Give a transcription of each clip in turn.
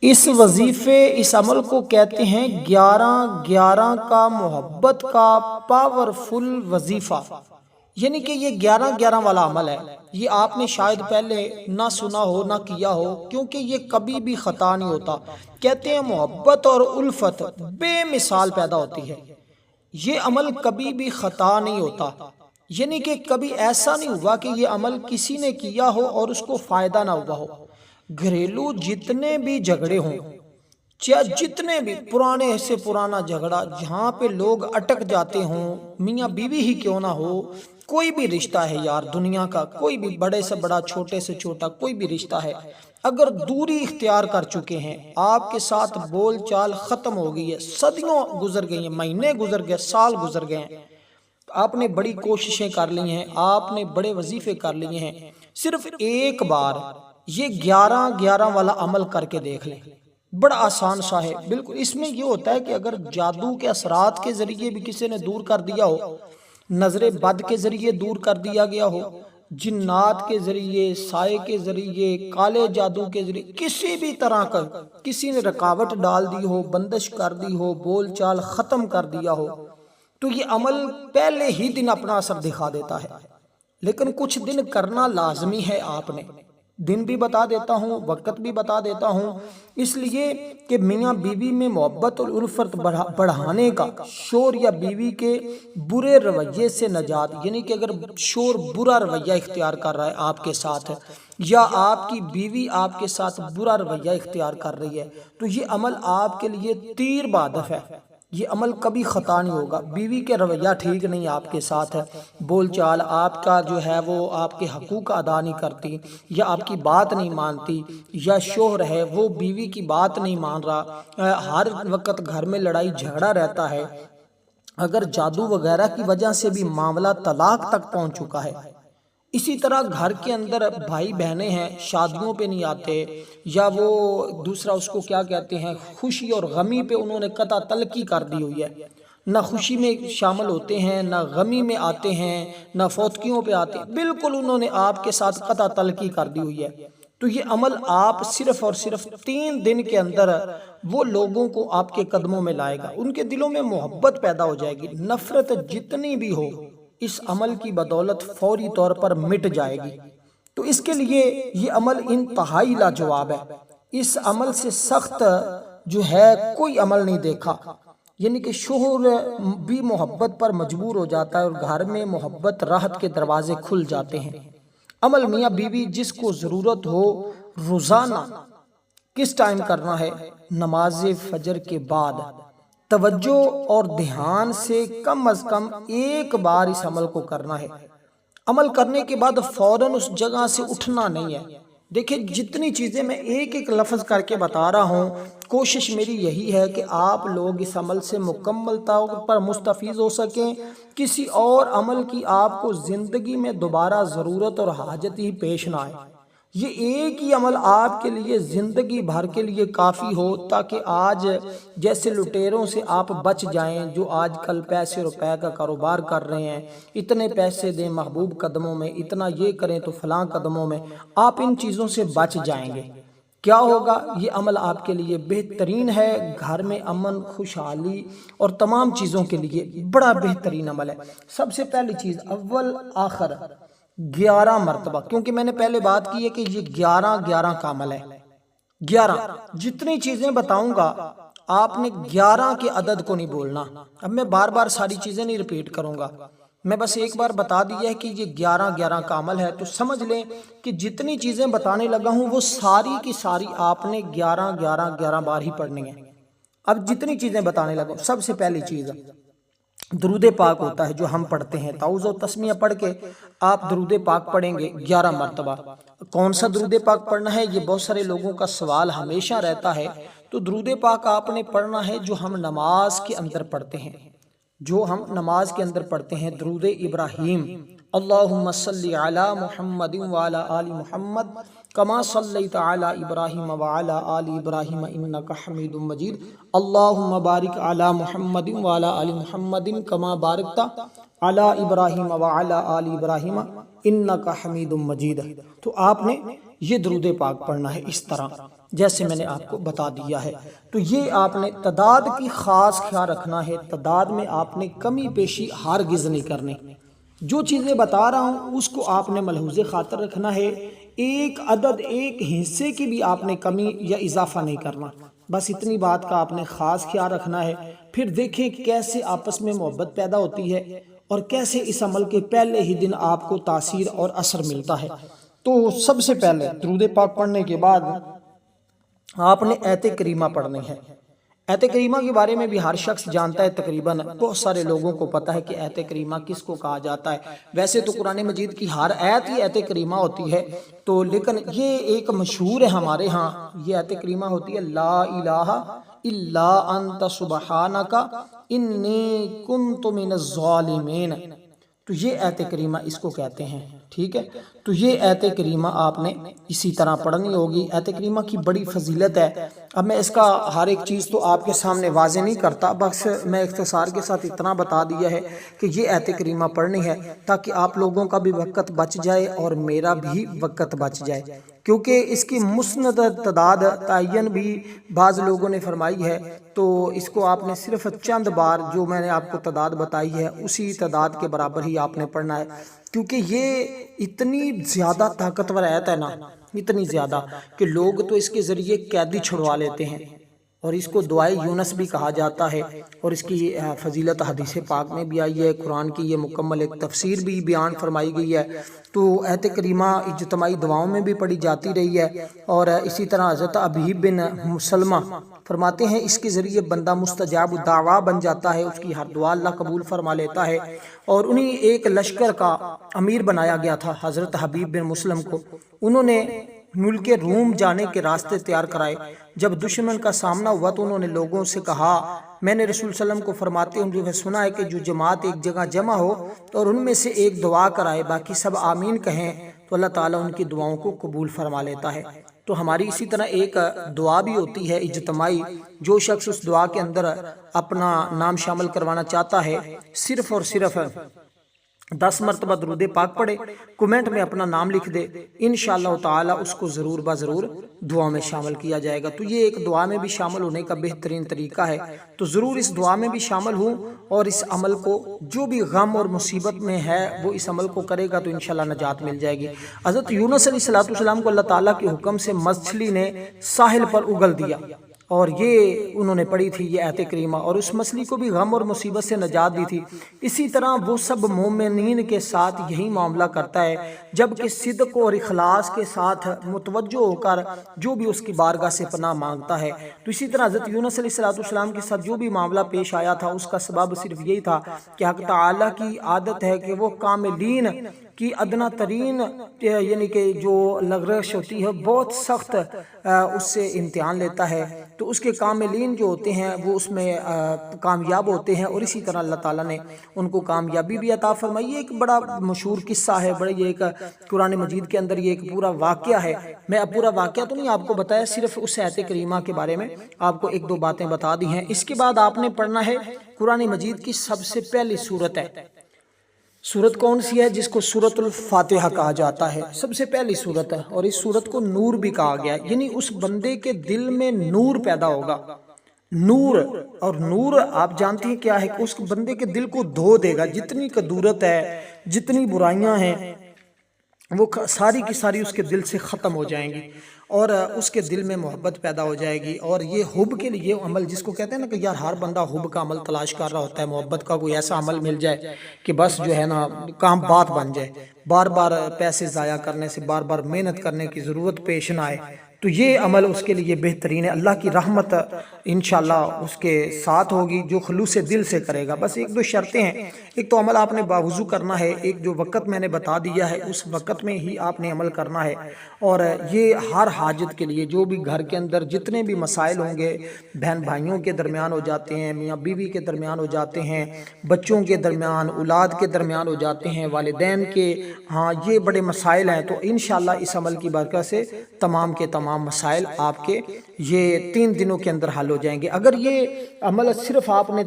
اس وظیفے اس عمل کو کہتے ہیں 11 کا محبت کا پاورفل وظیفہ، یعنی کہ یہ 11 والا عمل ہے۔ یہ آپ نے شاید پہلے نہ سنا ہو نہ کیا ہو، کیونکہ یہ کبھی بھی خطا نہیں ہوتا۔ کہتے ہیں محبت اور الفت بے مثال پیدا ہوتی ہے، یہ عمل کبھی بھی خطا نہیں ہوتا، یعنی کہ کبھی ایسا نہیں ہوا کہ یہ عمل کسی نے کیا ہو اور اس کو فائدہ نہ ہوا ہو۔ گھریلو جتنے بھی جھگڑے ہوں، چاہے جتنے بھی پرانے سے پرانا جھگڑا جہاں پہ لوگ اٹک جاتے ہوں، میاں بیوی ہی کیوں نہ ہو، کوئی بھی رشتہ ہے یار دنیا کا، کوئی بھی بڑے سے بڑا چھوٹے سے چھوٹا کوئی بھی رشتہ ہے، اگر دوری اختیار کر چکے ہیں، آپ کے ساتھ بول چال ختم ہو گئی ہے، صدیوں گزر گئی ہیں، مہینے گزر گئے، سال گزر گئے ہیں، آپ نے بڑی کوششیں کر لی ہیں، آپ نے بڑے وظیفے کر لیے ہیں، صرف ایک بار یہ 11 والا عمل کر کے دیکھ لیں، بڑا آسان سا ہے بالکل۔ اس میں یہ ہوتا ہے کہ اگر جادو کے اثرات کے ذریعے بھی کسی نے دور کر دیا ہو، نظر بد کے ذریعے دور کر دیا گیا ہو، جنات کے ذریعے، سائے کے ذریعے، کالے جادو کے ذریعے، کسی بھی طرح کا کسی نے رکاوٹ ڈال دی ہو، بندش کر دی ہو، بول چال ختم کر دیا ہو، تو یہ عمل پہلے ہی دن اپنا اثر دکھا دیتا ہے، لیکن کچھ دن کرنا لازمی ہے۔ آپ نے دن بھی بتا دیتا ہوں، وقت بھی بتا دیتا ہوں، اس لیے کہ میاں بیوی میں محبت اور الفت بڑھانے کا، شور یا بیوی کے برے رویے سے نجات، یعنی کہ اگر شور برا رویہ اختیار کر رہا ہے آپ کے ساتھ، یا آپ کی بیوی آپ کے ساتھ برا رویہ اختیار کر رہی ہے، تو یہ عمل آپ کے لیے تیر بہدف ہے، یہ عمل کبھی خطا نہیں ہوگا۔ بیوی کے رویہ ٹھیک نہیں آپ کے ساتھ ہے، بول چال آپ کا جو ہے وہ آپ کے حقوق ادا نہیں کرتی، یا آپ کی بات نہیں مانتی، یا شوہر ہے وہ بیوی کی بات نہیں مان رہا، ہر وقت گھر میں لڑائی جھگڑا رہتا ہے، اگر جادو وغیرہ کی وجہ سے بھی معاملہ طلاق تک پہنچ چکا ہے، اسی طرح گھر کے اندر بھائی بہنیں ہیں شادیوں پہ نہیں آتے، یا وہ دوسرا اس کو کیا کہتے ہیں، خوشی اور غمی پہ انہوں نے قطع تلقی کر دی ہوئی ہے، نہ خوشی میں شامل ہوتے ہیں، نہ غمی میں آتے ہیں، نہ فوتکیوں پہ آتے ہیں، بالکل انہوں نے آپ کے ساتھ قطع تلقی کر دی ہوئی ہے، تو یہ عمل آپ صرف اور صرف 3 دن کے اندر وہ لوگوں کو آپ کے قدموں میں لائے گا، ان کے دلوں میں محبت پیدا ہو جائے گی، نفرت جتنی بھی ہو اس عمل کی بدولت فوری طور پر مٹ جائے گی۔ تو اس کے لیے یہ عمل انتہائی لاجواب ہے، اس عمل سے سخت جو ہے کوئی عمل نہیں دیکھا، یعنی کہ شوہر بھی محبت پر مجبور ہو جاتا ہے اور گھر میں محبت راحت کے دروازے کھل جاتے ہیں۔ عمل میاں بیوی جس کو ضرورت ہو روزانہ کس ٹائم کرنا ہے؟ نماز فجر کے بعد توجہ اور دھیان سے کم از کم ایک بار اس عمل کو کرنا ہے۔ عمل کرنے کے بعد فوراً اس جگہ سے اٹھنا نہیں ہے۔ دیکھیں جتنی چیزیں میں ایک ایک لفظ کر کے بتا رہا ہوں، کوشش میری یہی ہے کہ آپ لوگ اس عمل سے مکمل طور پر مستفیض ہو سکیں، کسی اور عمل کی آپ کو زندگی میں دوبارہ ضرورت اور حاجت ہی پیش نہ آئے۔ یہ ایک ہی عمل آپ کے لیے زندگی بھر کے لیے کافی ہو، تاکہ آج جیسے لٹیروں سے آپ بچ جائیں جو آج کل پیسے روپے کا کاروبار کر رہے ہیں، اتنے پیسے دیں محبوب قدموں میں، اتنا یہ کریں تو فلاں قدموں میں، آپ ان چیزوں سے بچ جائیں گے۔ کیا ہوگا؟ یہ عمل آپ کے لیے بہترین ہے، گھر میں امن خوشحالی اور تمام چیزوں کے لیے بڑا بہترین عمل ہے۔ سب سے پہلی چیز اول آخر 11 مرتبہ، کیونکہ میں نے پہلے بات کی ہے کہ یہ 11 کا عمل ہے، 11 جتنی چیزیں بتاؤں گا آپ نے 11 کے عدد کو نہیں بولنا۔ اب میں بار بار ساری چیزیں نہیں ریپیٹ کروں گا، میں بس ایک بار بتا دیا ہے کہ یہ 11 کا عمل ہے، تو سمجھ لیں کہ جتنی چیزیں بتانے لگا ہوں وہ ساری کی ساری آپ نے 11 بار ہی پڑھنی ہے۔ اب جتنی چیزیں بتانے لگا ہوں، سب سے پہلی چیز درود پاک ہوتا ہے جو ہم پڑھتے ہیں، تعوذ و تسمیہ پڑھ کے آپ درود پاک پڑھیں گے 11 مرتبہ۔ کون سا درود پاک پڑھنا ہے یہ بہت سارے لوگوں کا سوال ہمیشہ رہتا ہے، تو درود پاک آپ نے پڑھنا ہے جو ہم نماز کے اندر پڑھتے ہیں، جو ہم نماز کے اندر پڑھتے ہیں، درود ابراہیم، اللہم صلی علی محمد وعلی آل محمد کما صلیت علی ابراہیم وعلی آل ابراہیم انکا حمید مجید، اللہم بارک علی محمد وعلی آل محمد کما بارکت علی ابراہیم وعلی آل ابراہیم انکا حمید مجید۔ تو آپ نے یہ درود پاک پڑھنا ہے اس طرح۔ جیسے میں نے آپ کو بتا دیا ہے۔ تو یہ آپ نے تعداد کی خاص خیال رکھنا ہے، تعداد میں آپ نے کمی بیشی ہرگز نہیں کرنی۔ جو چیزیں بتا رہا ہوں اس کو آپ نے ملحوظ خاطر رکھنا ہے، ایک عدد ایک حصے کی بھی آپ نے کمی یا اضافہ نہیں کرنا، بس اتنی بات کا آپ نے خاص خیال رکھنا ہے۔ پھر دیکھیں کیسے آپس میں محبت پیدا ہوتی ہے اور کیسے اس عمل کے پہلے ہی دن آپ کو تاثیر اور اثر ملتا ہے۔ تو سب سے پہلے درود پاک پڑھنے کے بعد آپ نے آیت کریمہ پڑھنی ہے۔ آیت کریمہ کے بارے میں بھی ہر شخص جانتا ہے، تقریباً بہت سارے لوگوں کو پتہ ہے کہ آیت کریمہ کس کو کہا جاتا ہے۔ ویسے تو قرآن مجید کی ہر آیت ہی آیت کریمہ ہوتی ہے، تو لیکن یہ ایک مشہور ہے ہمارے ہاں، یہ آیت کریمہ ہوتی ہے لا الہ الا انت سبحانک انی کنت من الظالمین۔ تو یہ آیت کریمہ اس کو کہتے ہیں، ٹھیک ہے۔ تو یہ آیت کریمہ آپ نے اسی طرح پڑھنی ہوگی۔ آیت کریمہ کی بڑی فضیلت ہے۔ اب میں اس کا ہر ایک چیز تو آپ کے سامنے واضح نہیں کرتا، بس میں اختصار کے ساتھ اتنا بتا دیا ہے کہ یہ آیت کریمہ پڑھنی ہے تاکہ آپ لوگوں کا بھی وقت بچ جائے اور میرا بھی وقت بچ جائے، کیونکہ اس کی مسند تعداد تعین بھی بعض لوگوں نے فرمائی ہے، تو اس کو آپ نے صرف چند بار جو میں نے آپ کو تعداد بتائی ہے اسی تعداد کے برابر ہی آپ نے پڑھنا ہے، کیونکہ یہ اتنی زیادہ طاقتور آیت ہے نا، اتنی زیادہ کہ لوگ تو اس کے ذریعے قیدی چھڑوا لیتے ہیں، اور اس کو دعائے یونس بھی کہا جاتا ہے، اور اس کی فضیلت حدیث پاک میں بھی آئی ہے، قرآن کی یہ مکمل ایک تفسیر بھی بیان فرمائی گئی ہے۔ تو آیت کریمہ اجتماعی دعاؤں میں بھی پڑھی جاتی رہی ہے، اور اسی طرح حضرت ابی بن مسلمہ فرماتے ہیں اس کے ذریعے بندہ مستجاب الدعویٰ بن جاتا ہے، اس کی ہر دعا اللہ قبول فرما لیتا ہے۔ اور انہیں ایک لشکر کا امیر بنایا گیا تھا حضرت حبیب بن مسلم کو، انہوں نے ملک روم جانے کے راستے تیار کرائے۔ جب دشمن کا سامنا ہوا تو انہوں نے لوگوں سے کہا، میں نے رسول صلی اللہ علیہ وسلم کو فرماتے ہوئے سنا ہے کہ جو جماعت ایک جگہ جمع ہو اور ان میں سے ایک دعا کرائے، باقی سب آمین کہیں، تو اللہ تعالیٰ ان کی دعاؤں کو قبول فرما لیتا ہے۔ تو ہماری اسی طرح ایک دعا بھی ہوتی ہے اجتماعی، جو شخص اس دعا کے اندر اپنا نام شامل کروانا چاہتا ہے صرف اور صرف 10 مرتبہ درود پاک پڑھے، کومنٹ میں اپنا نام لکھ دے، انشاءاللہ تعالی اس کو ضرور ضرور دعا میں شامل کیا جائے گا۔ تو یہ ایک دعا میں بھی شامل ہونے کا بہترین طریقہ ہے، تو ضرور اس دعا میں بھی شامل ہوں، اور اس عمل کو جو بھی غم اور مصیبت میں ہے وہ اس عمل کو کرے گا تو انشاءاللہ نجات مل جائے گی۔ حضرت یونس علیہ السلام کو اللہ تعالیٰ کے حکم سے مچھلی نے ساحل پر اگل دیا، اور یہ انہوں نے پڑھی تھی یہ آیت کریمہ، اور اس مچھلی کو بھی غم اور مصیبت سے نجات دی تھی۔ اسی طرح وہ سب مومنین کے ساتھ یہی معاملہ کرتا ہے، جبکہ صدق اور اخلاص کے ساتھ متوجہ ہو کر جو بھی اس کی بارگاہ سے پناہ مانگتا ہے۔ تو اسی طرح حضرت یونس علیہ السلام کے ساتھ جو بھی معاملہ پیش آیا تھا اس کا سبب صرف یہی تھا کہ حق تعالیٰ کی عادت ہے کہ وہ کاملین کی ادنا ترین یعنی کہ جو لغزش ہوتی ہے بہت سخت اس سے امتحان لیتا ہے، تو اس کے کاملین جو ہوتے ہیں وہ اس میں کامیاب ہوتے ہیں، اور اسی طرح اللہ تعالیٰ نے ان کو کامیابی بھی عطا فرمائی۔ یہ ایک بڑا مشہور قصہ ہے، بڑے یہ ایک قرآن مجید کے اندر یہ ایک پورا واقعہ ہے۔ میں اب پورا واقعہ تو نہیں آپ کو بتایا، صرف اس آیت کریمہ کے بارے میں آپ کو ایک دو باتیں بتا دی ہیں۔ اس کے بعد آپ نے پڑھنا ہے قرآن مجید کی سب سے پہلی سورت ہے، سورت کون سی ہے؟ جس کو سورت الفاتحہ کہا جاتا ہے، سب سے پہلی سورت ہے، اور اس سورت کو نور بھی کہا گیا ہے، یعنی اس بندے کے دل میں نور پیدا ہوگا۔ نور، اور نور آپ جانتے ہیں کیا ہے کہ اس بندے کے دل کو دھو دے گا، جتنی کدورت ہے، جتنی برائیاں ہیں وہ ساری کی ساری اس کے دل سے ختم ہو جائیں گی، اور اس کے دل میں محبت پیدا ہو جائے گی۔ اور یہ حب کے لیے عمل جس کو کہتے ہیں نا کہ یار ہر بندہ حب کا عمل تلاش کر رہا ہوتا ہے، محبت کا کوئی ایسا عمل مل جائے کہ بس جو ہے نا کام بات بن جائے، بار بار پیسے ضائع کرنے سے، بار بار محنت کرنے کی ضرورت پیش نہ آئے، تو یہ عمل اس کے لیے بہترین ہے۔ اللہ کی رحمت انشاءاللہ اس کے ساتھ ہوگی جو خلوص دل سے کرے گا۔ بس ایک دو شرطیں ہیں، ایک تو عمل آپ نے باوضو کرنا ہے، ایک جو وقت میں نے بتا دیا ہے اس وقت میں ہی آپ نے عمل کرنا ہے، اور یہ ہر حاجت کے لیے جو بھی گھر کے اندر جتنے بھی مسائل ہوں گے، بہن بھائیوں کے درمیان ہو جاتے ہیں، میاں بیوی کے درمیان ہو جاتے ہیں، بچوں کے درمیان، اولاد کے درمیان ہو جاتے ہیں، والدین کے، ہاں یہ بڑے مسائل ہیں، تو انشاءاللہ اس عمل کی برکت سے تمام کے تمام تمام مسائل آپ کے یہ 3 دنوں کے اندر حل ہو جائیں گے۔ اگر یہ عمل صرف آپ نے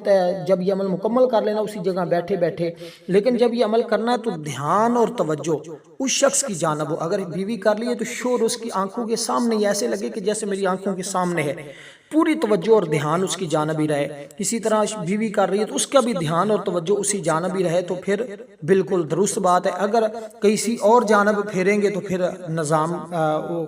جب یہ عمل مکمل کر لینا اسی جگہ بیٹھے بیٹھے، لیکن جب یہ عمل کرنا ہے تو دھیان اور توجہ اس شخص کی جانب ہو۔ اگر بیوی کر لیے تو شور اس کی آنکھوں کے سامنے ہی، ایسے لگے کہ جیسے میری آنکھوں کے سامنے ہے، پوری توجہ اور دھیان اس کی جانب ہی رہے۔ اسی طرح بیوی کر رہی ہے تو اس کا بھی دھیان اور توجہ اسی جانب ہی رہے، تو پھر بالکل درست بات ہے۔ اگر کسی اور جانب پھیریں گے تو پھر نظام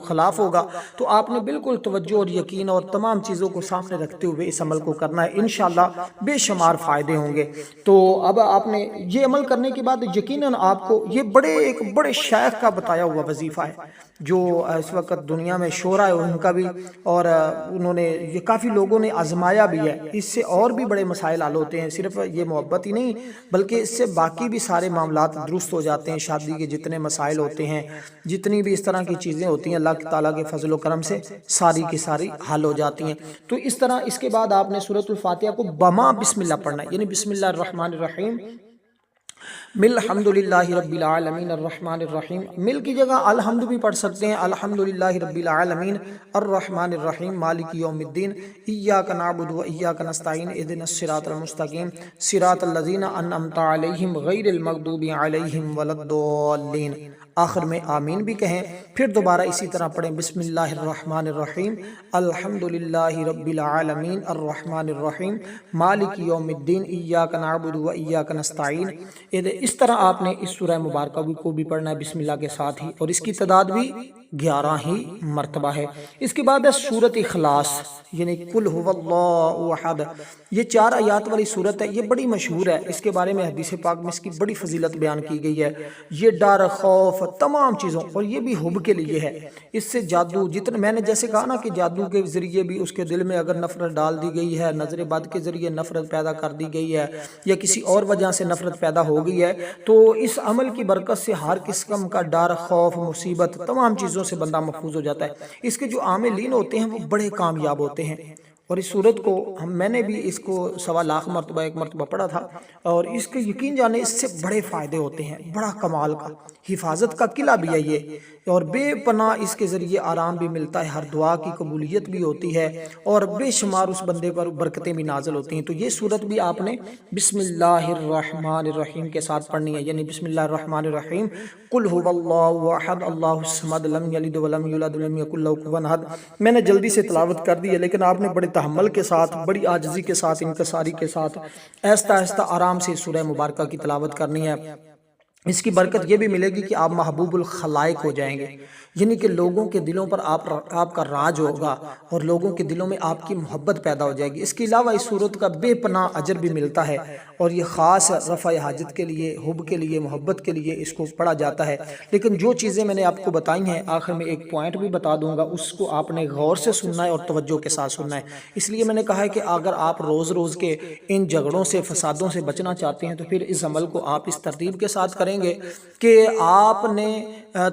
خلاف ہوگا۔ تو آپ نے بالکل توجہ اور یقین اور تمام چیزوں کو سامنے رکھتے ہوئے اس عمل کو کرنا ہے، انشاءاللہ بے شمار فائدے ہوں گے۔ تو اب آپ نے یہ عمل کرنے کے بعد یقیناً آپ کو یہ ایک بڑے شیخ کا بتایا ہوا وظیفہ ہے جو اس وقت دنیا میں شہرا ہے ان کا بھی، اور انہوں نے یہ کافی لوگوں نے آزمایا بھی ہے۔ اس سے اور بھی بڑے مسائل حل ہوتے ہیں، صرف یہ محبت ہی نہیں بلکہ اس سے باقی بھی سارے معاملات درست ہو جاتے ہیں۔ شادی کے جتنے مسائل ہوتے ہیں، جتنی بھی اس طرح کی چیزیں ہوتی ہیں، اللہ تعالیٰ کے فضل و کرم سے ساری کی ساری حل ہو جاتی ہیں۔ تو اس طرح اس کے بعد آپ نے سورۃ الفاتحہ کو بما بسم اللہ پڑھنا ہے، یعنی بسم اللہ الرحمن الرحیم، مل الحمدللہ رب العالمین الرحمن الرحیم، مل کی جگہ الحمد بھی پڑھ سکتے ہیں، الحمدللہ رب العالمین الرحمن الرحیم مالک یوم الدین ایاک نعبد و ایاک نستعین اہدنا الصراط المستقیم صراط الذین انعمت علیہم غیر المغضوب علیہم ولا الضالین۔ آخر میں آمین بھی کہیں، پھر دوبارہ اسی طرح پڑھیں بسم اللہ الرحمن الرحیم الحمدللہ رب العالمین الرحمن الرحیم مالک یوم الدین ایاک نعبد و ایاک نستعین۔ اس طرح آپ نے اس سورہ مبارکہ کو بھی پڑھنا ہے بسم اللہ کے ساتھ ہی، اور اس کی تعداد بھی 11 ہی مرتبہ ہے۔ اس کے بعد ہے سورۃ اخلاص، یعنی قل هو اللہ احد، یہ 4 آیات والی سورت ہے، یہ بڑی مشہور ہے۔ اس کے بارے میں حدیث پاک میں اس کی بڑی فضیلت بیان کی گئی ہے۔ یہ ڈر، خوف، تمام چیزوں، اور یہ بھی حب کے لیے ہے۔ اس سے جادو، جتنے میں نے جیسے کہا نا کہ جادو کے ذریعے بھی اس کے دل میں اگر نفرت ڈال دی گئی ہے، نظر بد کے ذریعے نفرت پیدا کر دی گئی ہے، یا کسی اور وجہ سے نفرت پیدا ہو گئی ہے، تو اس عمل کی برکت سے ہر قسم کا ڈر، خوف، مصیبت، تمام چیزوں سے بندہ محفوظ ہو جاتا ہے۔ اس کے جو عاملین ہوتے ہیں وہ بڑے کامیاب ہوتے ہیں۔ اور اس صورت کو میں نے بھی اس کو 1.25 لاکھ مرتبہ 1 مرتبہ پڑھا تھا، اور اس کے یقین جانے اس سے بڑے فائدے ہوتے ہیں، بڑا کمال کا حفاظت کا قلعہ بھی ہے یہ، اور بے پناہ اس کے ذریعے آرام بھی ملتا ہے، ہر دعا کی قبولیت بھی ہوتی ہے، اور بے شمار اس بندے پر برکتیں بھی نازل ہوتی ہیں۔ تو یہ صورت بھی آپ نے بسم اللہ الرحمن الرحیم کے ساتھ پڑھنی ہے، یعنی بسم اللہ الرحمن الرحیم قل هو اللہ احد اللہ الصمد لم یلد ولم یولد ولم یکن لہ کفوا احد۔ میں نے جلدی سے تلاوت کر دی ہے، لیکن آپ نے بڑے تحمل کے ساتھ، بڑی عاجزی کے ساتھ، انکساری کے ساتھ، آہستہ آہستہ آرام سے سورہ مبارکہ کی تلاوت کرنی ہے۔ اس کی برکت یہ بھی ملے گی کہ آپ محبوب الخلائق ہو جائیں گے، یعنی کہ لوگوں کے دلوں پر آپ کا راج ہوگا، اور لوگوں کے دلوں میں آپ کی محبت پیدا ہو جائے گی۔ اس کے علاوہ اس صورت کا بے پناہ اجر بھی ملتا ہے، اور یہ خاص رفع حاجت کے لیے، حب کے لیے، محبت کے لیے اس کو پڑھا جاتا ہے۔ لیکن جو چیزیں میں نے آپ کو بتائی ہیں، آخر میں ایک پوائنٹ بھی بتا دوں گا، اس کو آپ نے غور سے سننا ہے اور توجہ کے ساتھ سننا ہے۔ اس لیے میں نے کہا ہے کہ اگر آپ روز روز کے ان جھگڑوں سے، فسادوں سے بچنا چاہتے ہیں تو پھر اس عمل کو آپ اس ترتیب کے ساتھ کریں گے کہ آپ نے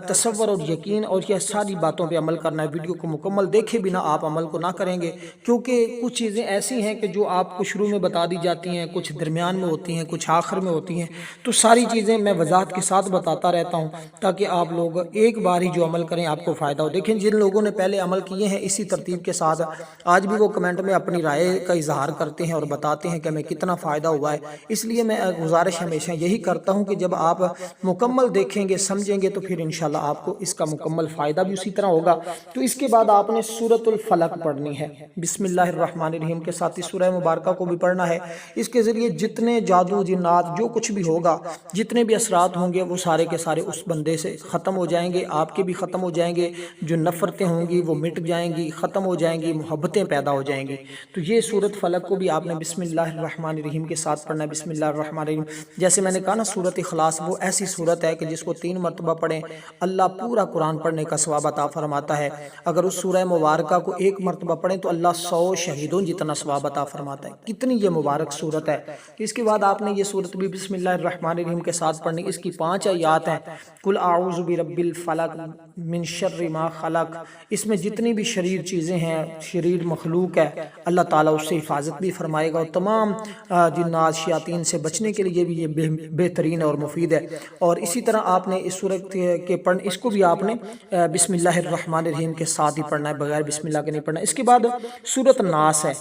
تصور اور یقین اور یہ ساری باتوں پہ عمل کرنا ہے۔ ویڈیو کو مکمل دیکھے بنا آپ عمل کو نہ کریں گے، کیونکہ کچھ چیزیں ایسی ہیں کہ جو آپ کو شروع میں بتا دی جاتی ہیں، کچھ درمیان میں ہوتی ہیں، کچھ آخر میں ہوتی ہیں، تو ساری چیزیں میں وضاحت کے ساتھ بتاتا رہتا ہوں تاکہ آپ لوگ ایک بار ہی جو عمل کریں آپ کو فائدہ ہو۔ دیکھیں جن لوگوں نے پہلے عمل کیے ہیں اسی ترتیب کے ساتھ، آج بھی وہ کمنٹ میں اپنی رائے کا اظہار کرتے ہیں اور بتاتے ہیں کہ ہمیں کتنا فائدہ ہوا ہے۔ اس لیے میں گزارش ہمیشہ یہی کرتا ہوں کہ جب آپ مکمل دیکھیں گے، سمجھیں گے، تو پھر انشاءاللہ آپ کو اس کا مکمل فائدہ بھی اسی طرح ہوگا۔ تو اس کے بعد آپ نے سورۃ الفلق پڑھنی ہے، بسم اللہ الرحمن الرحیم کے ساتھ اس سورہ مبارکہ کو بھی پڑھنا ہے۔ اس کے ذریعے جتنے جادو، جنات، جو کچھ بھی ہوگا، جتنے بھی اثرات ہوں گے، وہ سارے کے سارے اس بندے سے ختم ہو جائیں گے، آپ کے بھی ختم ہو جائیں گے، جو نفرتیں ہوں گی وہ مٹ جائیں گی، ختم ہو جائیں گی، محبتیں پیدا ہو جائیں گی۔ تو یہ سورۃ فلق کو بھی آپ نے بسم اللہ الرحمن الرحیم کے ساتھ پڑھنا ہے، بسم اللہ الرحمن الرحیم۔ جیسے میں نے کہا نا سورۃ اخلاص وہ ایسی سورت ہے کہ جس کو 3 مرتبہ پڑھیں اللہ پورا قرآن پڑھنے کا ثواب عطا فرماتا ہے۔ اگر اس سورہ مبارکہ کو 1 مرتبہ پڑھیں تو اللہ 100 شہیدوں جتنا ثواب عطا فرماتا ہے۔ کتنی یہ مبارک سورت ہے۔ اس کے بعد آپ نے یہ سورت بھی بسم اللہ الرحمن الرحیم کے ساتھ پڑھنی. اس کی 5 آیات ہیں. قل اعوذ برب الفلق من شر ما خلق. اس میں جتنی بھی شریر چیزیں ہیں، شریر مخلوق ہے، اللہ تعالیٰ اس سے حفاظت بھی فرمائے گا، اور تمام جنات شیاطین سے بچنے کے لیے بھی یہ بہترین اور مفید ہے. اور اسی طرح آپ نے اس سورت کے اس کو بھی آپ نے بسم اللہ الرحمن الرحیم کے ساتھ ہی پڑھنا ہے، بغیر بسم اللہ کے نہیں پڑھنا. اس کے بعد سورت ناس ہے.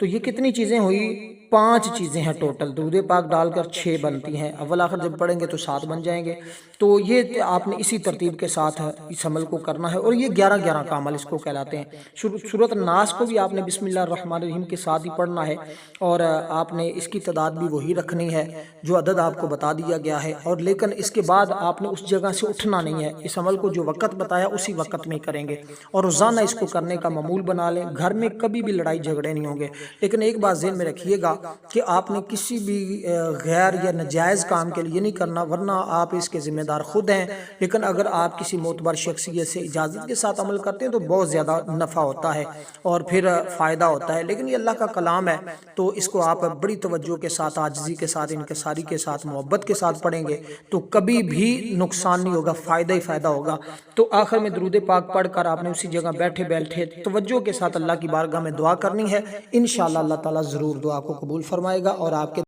تو یہ کتنی چیزیں ہوئی؟ 5 چیزیں ہیں ٹوٹل. درود پاک ڈال کر 6 بنتی ہیں. اول آخر جب پڑھیں گے تو 7 بن جائیں گے. تو یہ آپ نے اسی ترتیب کے ساتھ اس عمل کو کرنا ہے، اور یہ 11 کا عمل اس کو کہلاتے ہیں. سورت ناس کو بھی آپ نے بسم اللہ الرحمن الرحیم کے ساتھ ہی پڑھنا ہے، اور آپ نے اس کی تعداد بھی وہی رکھنی ہے جو عدد آپ کو بتا دیا گیا ہے. اور لیکن اس کے بعد آپ نے اس جگہ سے اٹھنا نہیں ہے. اس عمل کو جو وقت بتایا اسی وقت میں کریں گے، اور روزانہ اس کو کرنے کا معمول بنا لیں. گھر میں کبھی بھی لڑائی جھگڑے نہیں ہوں گے. لیکن ایک بات ذہن میں رکھیے گا کہ آپ نے کسی بھی غیر یا ناجائز کام کے لیے نہیں کرنا، ورنہ آپ اس کے ذمہ دار خود ہیں. لیکن اگر آپ کسی معتبر شخصیت سے اجازت کے ساتھ عمل کرتے ہیں تو بہت زیادہ نفع ہوتا ہے اور پھر فائدہ ہوتا ہے. لیکن یہ اللہ کا کلام ہے، تو اس کو آپ بڑی توجہ کے ساتھ، عاجزی کے ساتھ، انکساری کے ساتھ، محبت کے ساتھ پڑھیں گے تو کبھی بھی نقصان نہیں ہوگا، فائدہ ہی فائدہ ہوگا. تو آخر میں درود پاک پڑھ کر آپ نے اسی جگہ بیٹھے بیٹھے توجہ کے ساتھ اللہ کی بارگاہ میں دعا کرنی ہے. انشاءاللہ اللہ تعالیٰ ضرور دعا کو قبول فرمائے گا اور آپ کے